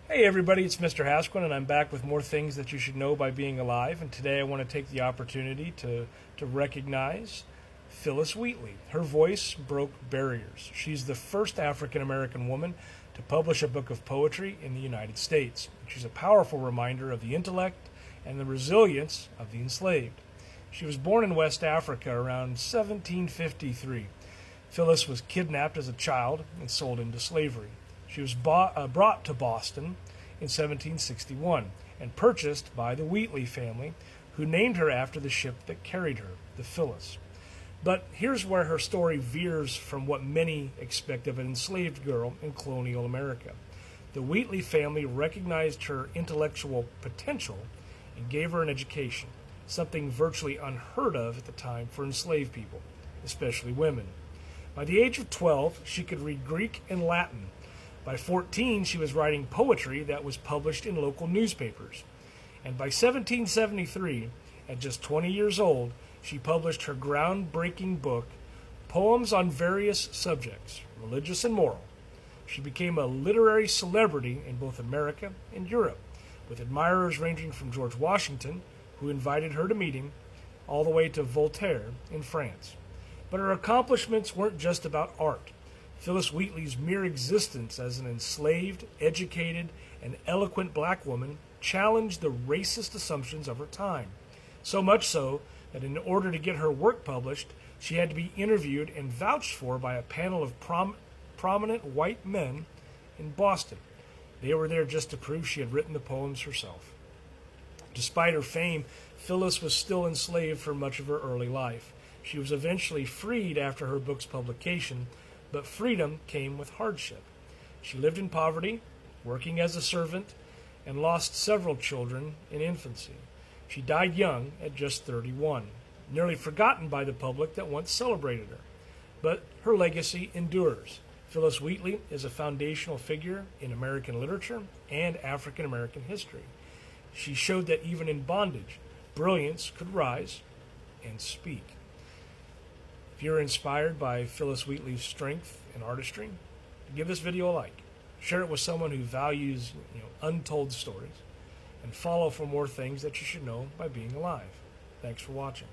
Hey everybody, it's Mr. Hasquin, and I'm back with more things that you should know by being alive. And today I want to take the opportunity to recognize Phillis Wheatley. Her voice broke barriers. She's the first African American woman to publish a book of poetry in the United States. She's a powerful reminder of the intellect and the resilience of the enslaved. She was born in West Africa around 1753. Phillis was kidnapped as a child and sold into slavery. She was brought to Boston in 1761 and purchased by the Wheatley family, who named her after the ship that carried her, the Phillis. But here's where her story veers from what many expect of an enslaved girl in colonial America. The Wheatley family recognized her intellectual potential and gave her an education, something virtually unheard of at the time for enslaved people, especially women. By the age of 12, she could read Greek and Latin. By 14, she was writing poetry that was published in local newspapers. And by 1773, at just 20 years old, she published her groundbreaking book, Poems on Various Subjects, Religious and Moral. She became a literary celebrity in both America and Europe, with admirers ranging from George Washington, who invited her to meet him, all the way to Voltaire in France. But her accomplishments weren't just about art. Phillis Wheatley's mere existence as an enslaved, educated, and eloquent black woman challenged the racist assumptions of her time. So much so that in order to get her work published, she had to be interviewed and vouched for by a panel of prominent white men in Boston. They were there just to prove she had written the poems herself. Despite her fame, Phillis was still enslaved for much of her early life. She was eventually freed after her book's publication, but freedom came with hardship. She lived in poverty, working as a servant, and lost several children in infancy. She died young at just 31, nearly forgotten by the public that once celebrated her. But her legacy endures. Phillis Wheatley is a foundational figure in American literature and African American history. She showed that even in bondage, brilliance could rise and speak. If you're inspired by Phillis Wheatley's strength and artistry, give this video a like. Share it with someone who values untold stories, and follow for more things that you should know by being alive. Thanks for watching.